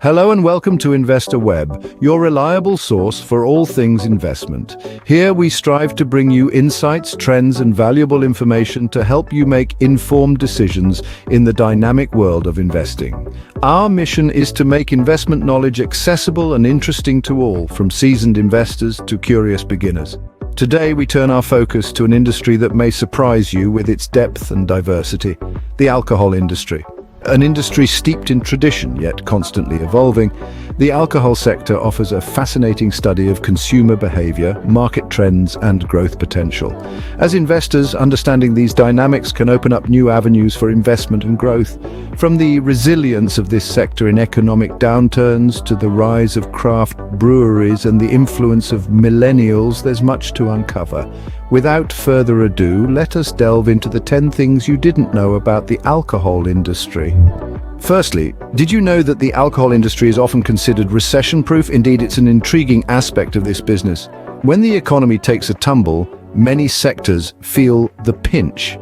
Hello and welcome to Investor Web, your reliable source for all things investment. Here we strive to bring you insights, trends, and valuable information to help you make informed decisions in the dynamic world of investing. Our mission is to make investment knowledge accessible and interesting to all, from seasoned investors to curious beginners. Today we turn our focus to an industry that may surprise you with its depth and diversity: the alcohol industry. An industry steeped in tradition, yet constantly evolving, the alcohol sector offers a fascinating study of consumer behavior, market trends, and growth potential. As investors, understanding these dynamics can open up new avenues for investment and growth. From the resilience of this sector in economic downturns to the rise of craft breweries and the influence of millennials, there's much to uncover. Without further ado, let us delve into the 10 things you didn't know about the alcohol industry. Firstly, did you know that the alcohol industry is often considered recession-proof? Indeed, it's an intriguing aspect of this business. When the economy takes a tumble, many sectors feel the pinch.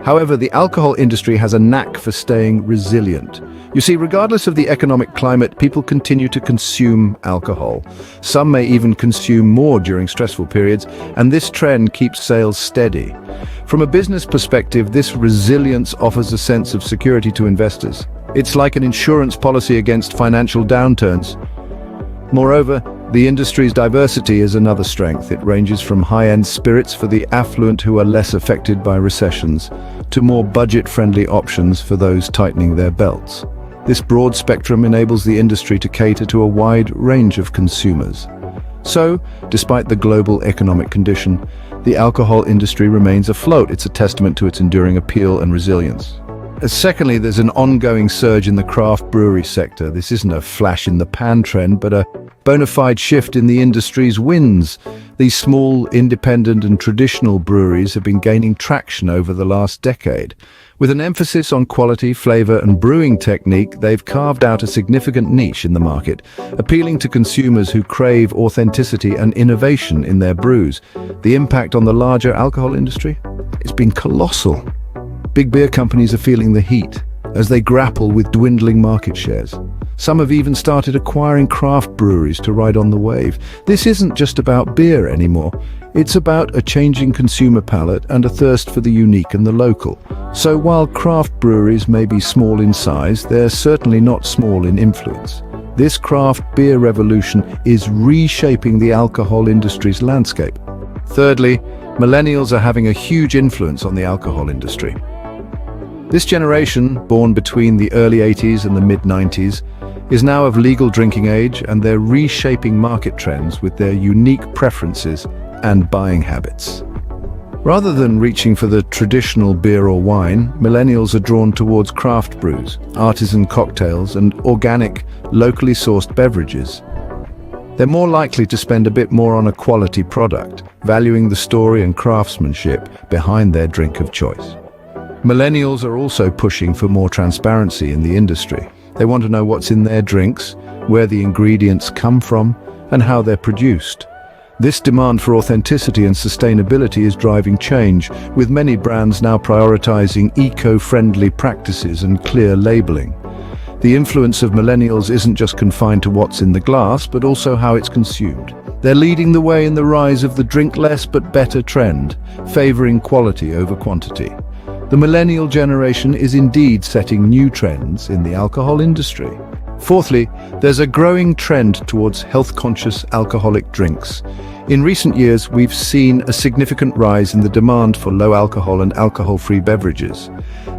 However, the alcohol industry has a knack for staying resilient. You see, regardless of the economic climate, people continue to consume alcohol. Some may even consume more during stressful periods, and this trend keeps sales steady. From a business perspective, this resilience offers a sense of security to investors. It's like an insurance policy against financial downturns. Moreover, the industry's diversity is another strength. It ranges from high-end spirits for the affluent who are less affected by recessions, to more budget-friendly options for those tightening their belts. This broad spectrum enables the industry to cater to a wide range of consumers. So, despite the global economic condition, the alcohol industry remains afloat. It's a testament to its enduring appeal and resilience. Secondly, there's an ongoing surge in the craft brewery sector. This isn't a flash-in-the-pan trend, but a bona fide shift in the industry's winds. These small, independent and traditional breweries have been gaining traction over the last decade. With an emphasis on quality, flavor and brewing technique, they've carved out a significant niche in the market, appealing to consumers who crave authenticity and innovation in their brews. The impact on the larger alcohol industry? It's been colossal. Big beer companies are feeling the heat as they grapple with dwindling market shares. Some have even started acquiring craft breweries to ride on the wave. This isn't just about beer anymore. It's about a changing consumer palate and a thirst for the unique and the local. So while craft breweries may be small in size, they're certainly not small in influence. This craft beer revolution is reshaping the alcohol industry's landscape. Thirdly, millennials are having a huge influence on the alcohol industry. This generation, born between the early 80s and the mid-90s, is now of legal drinking age, and they're reshaping market trends with their unique preferences and buying habits. Rather than reaching for the traditional beer or wine, millennials are drawn towards craft brews, artisan cocktails, and organic, locally sourced beverages. They're more likely to spend a bit more on a quality product, valuing the story and craftsmanship behind their drink of choice. Millennials are also pushing for more transparency in the industry. They want to know what's in their drinks, where the ingredients come from, and how they're produced. This demand for authenticity and sustainability is driving change, with many brands now prioritizing eco-friendly practices and clear labeling. The influence of millennials isn't just confined to what's in the glass, but also how it's consumed. They're leading the way in the rise of the drink less but better trend, favoring quality over quantity. The millennial generation is indeed setting new trends in the alcohol industry. Fourthly, there's a growing trend towards health-conscious alcoholic drinks. In recent years, we've seen a significant rise in the demand for low alcohol and alcohol-free beverages.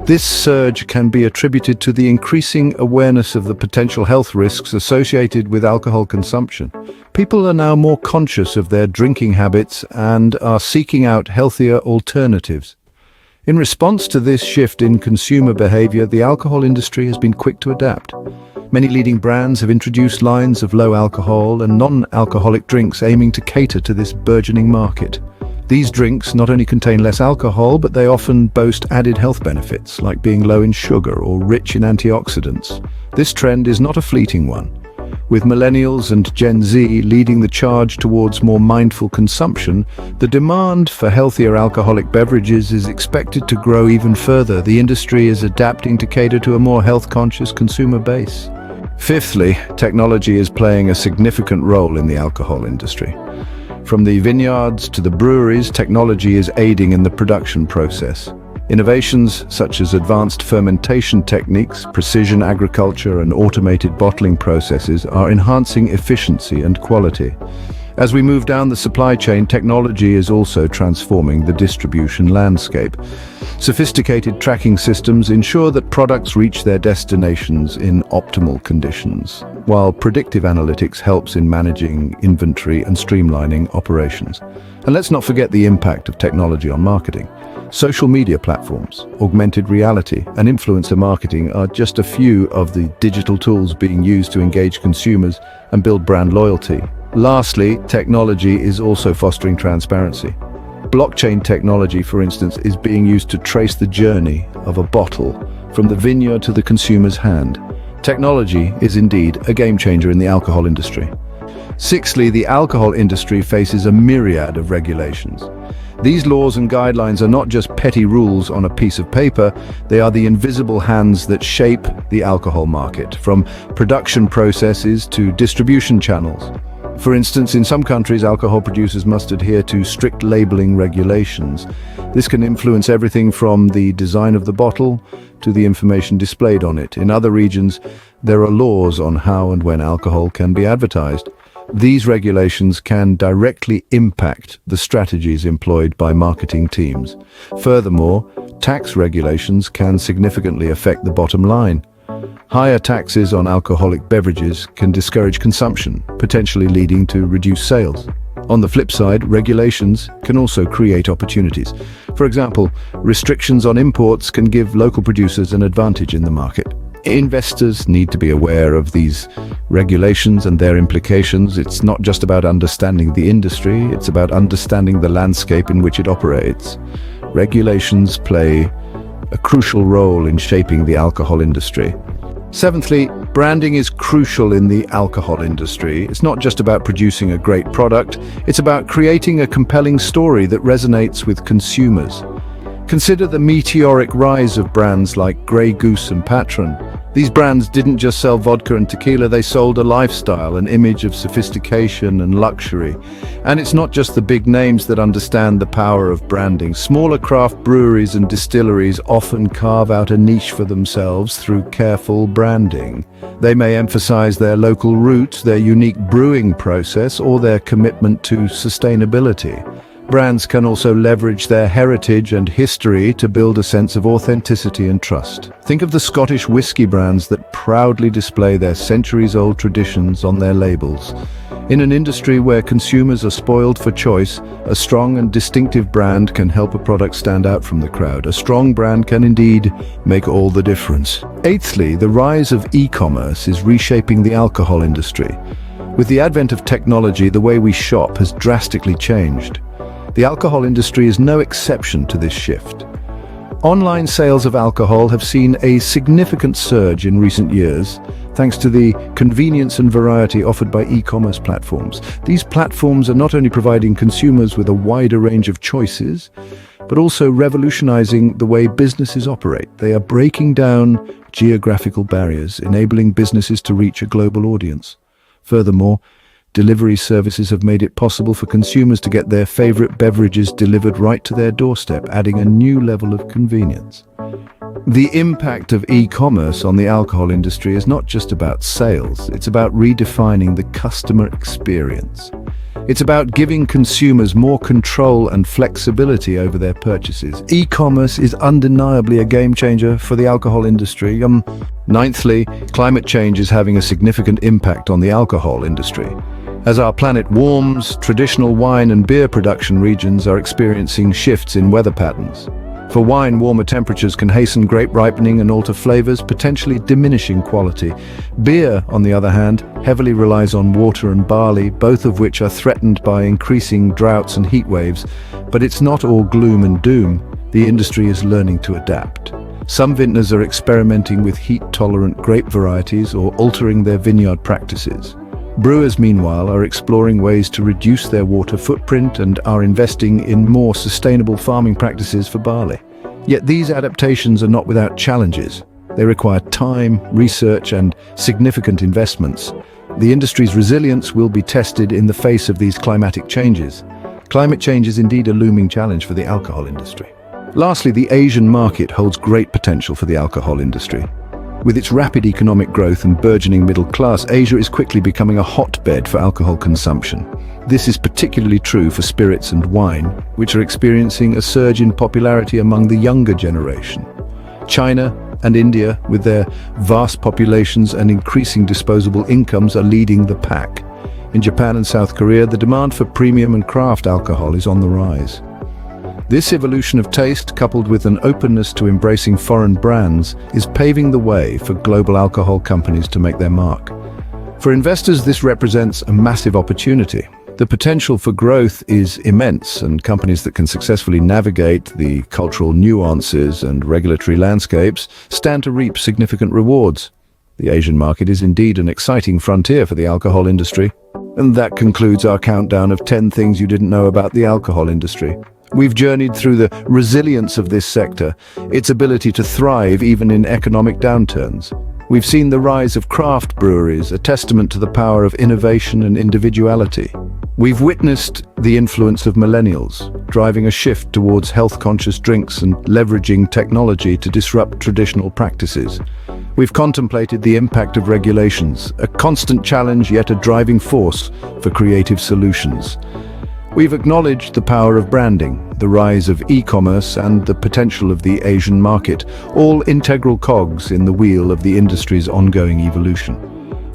This surge can be attributed to the increasing awareness of the potential health risks associated with alcohol consumption. People are now more conscious of their drinking habits and are seeking out healthier alternatives. In response to this shift in consumer behavior, the alcohol industry has been quick to adapt. Many leading brands have introduced lines of low alcohol and non-alcoholic drinks aiming to cater to this burgeoning market. These drinks not only contain less alcohol, but they often boast added health benefits, like being low in sugar or rich in antioxidants. This trend is not a fleeting one. With millennials and Gen Z leading the charge towards more mindful consumption, the demand for healthier alcoholic beverages is expected to grow even further. The industry is adapting to cater to a more health-conscious consumer base. Fifthly, technology is playing a significant role in the alcohol industry. From the vineyards to the breweries, technology is aiding in the production process. Innovations such as advanced fermentation techniques, precision agriculture, and automated bottling processes are enhancing efficiency and quality. As we move down the supply chain, technology is also transforming the distribution landscape. Sophisticated tracking systems ensure that products reach their destinations in optimal conditions, while predictive analytics helps in managing inventory and streamlining operations. And let's not forget the impact of technology on marketing. Social media platforms, augmented reality, and influencer marketing are just a few of the digital tools being used to engage consumers and build brand loyalty. Lastly, technology is also fostering transparency. Blockchain technology, for instance, is being used to trace the journey of a bottle from the vineyard to the consumer's hand. Technology is indeed a game changer in the alcohol industry. Sixthly, the alcohol industry faces a myriad of regulations. These laws and guidelines are not just petty rules on a piece of paper, they are the invisible hands that shape the alcohol market, from production processes to distribution channels. For instance, in some countries, alcohol producers must adhere to strict labeling regulations. This can influence everything from the design of the bottle to the information displayed on it. In other regions, there are laws on how and when alcohol can be advertised. These regulations can directly impact the strategies employed by marketing teams. Furthermore, tax regulations can significantly affect the bottom line. Higher taxes on alcoholic beverages can discourage consumption, potentially leading to reduced sales. On the flip side, regulations can also create opportunities. For example, restrictions on imports can give local producers an advantage in the market. Investors need to be aware of these regulations and their implications. It's not just about understanding the industry, it's about understanding the landscape in which it operates. Regulations play a crucial role in shaping the alcohol industry. Seventhly, branding is crucial in the alcohol industry. It's not just about producing a great product, it's about creating a compelling story that resonates with consumers. Consider the meteoric rise of brands like Grey Goose and Patron. These brands didn't just sell vodka and tequila, they sold a lifestyle, an image of sophistication and luxury. And it's not just the big names that understand the power of branding. Smaller craft breweries and distilleries often carve out a niche for themselves through careful branding. They may emphasize their local roots, their unique brewing process, or their commitment to sustainability. Brands can also leverage their heritage and history to build a sense of authenticity and trust. Think of the Scottish whiskey brands that proudly display their centuries-old traditions on their labels. In an industry where consumers are spoiled for choice, a strong and distinctive brand can help a product stand out from the crowd. A strong brand can indeed make all the difference. Eighthly, the rise of e-commerce is reshaping the alcohol industry. With the advent of technology, the way we shop has drastically changed. The alcohol industry is no exception to this shift. Online sales of alcohol have seen a significant surge in recent years, thanks to the convenience and variety offered by e-commerce platforms. These platforms are not only providing consumers with a wider range of choices, but also revolutionizing the way businesses operate. They are breaking down geographical barriers, enabling businesses to reach a global audience. Furthermore, delivery services have made it possible for consumers to get their favorite beverages delivered right to their doorstep, adding a new level of convenience. The impact of e-commerce on the alcohol industry is not just about sales, it's about redefining the customer experience. It's about giving consumers more control and flexibility over their purchases. E-commerce is undeniably a game changer for the alcohol industry. Ninthly, climate change is having a significant impact on the alcohol industry. As our planet warms, traditional wine and beer production regions are experiencing shifts in weather patterns. For wine, warmer temperatures can hasten grape ripening and alter flavors, potentially diminishing quality. Beer, on the other hand, heavily relies on water and barley, both of which are threatened by increasing droughts and heat waves. But it's not all gloom and doom. The industry is learning to adapt. Some vintners are experimenting with heat-tolerant grape varieties or altering their vineyard practices. Brewers, meanwhile, are exploring ways to reduce their water footprint and are investing in more sustainable farming practices for barley. Yet these adaptations are not without challenges. They require time, research, and significant investments. The industry's resilience will be tested in the face of these climatic changes. Climate change is indeed a looming challenge for the alcohol industry. Lastly, the Asian market holds great potential for the alcohol industry. With its rapid economic growth and burgeoning middle class, Asia is quickly becoming a hotbed for alcohol consumption. This is particularly true for spirits and wine, which are experiencing a surge in popularity among the younger generation. China and India, with their vast populations and increasing disposable incomes, are leading the pack. In Japan and South Korea, the demand for premium and craft alcohol is on the rise. This evolution of taste, coupled with an openness to embracing foreign brands, is paving the way for global alcohol companies to make their mark. For investors, this represents a massive opportunity. The potential for growth is immense, and companies that can successfully navigate the cultural nuances and regulatory landscapes stand to reap significant rewards. The Asian market is indeed an exciting frontier for the alcohol industry. And that concludes our countdown of 10 things you didn't know about the alcohol industry. We've journeyed through the resilience of this sector, its ability to thrive even in economic downturns. We've seen the rise of craft breweries, a testament to the power of innovation and individuality. We've witnessed the influence of millennials, driving a shift towards health-conscious drinks and leveraging technology to disrupt traditional practices. We've contemplated the impact of regulations, a constant challenge yet a driving force for creative solutions. We've acknowledged the power of branding, the rise of e-commerce, and the potential of the Asian market, all integral cogs in the wheel of the industry's ongoing evolution.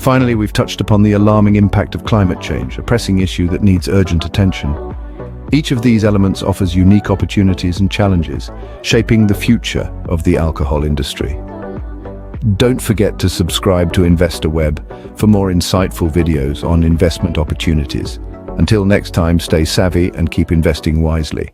Finally, we've touched upon the alarming impact of climate change, a pressing issue that needs urgent attention. Each of these elements offers unique opportunities and challenges, shaping the future of the alcohol industry. Don't forget to subscribe to InvestorWeb for more insightful videos on investment opportunities. Until next time, stay savvy and keep investing wisely.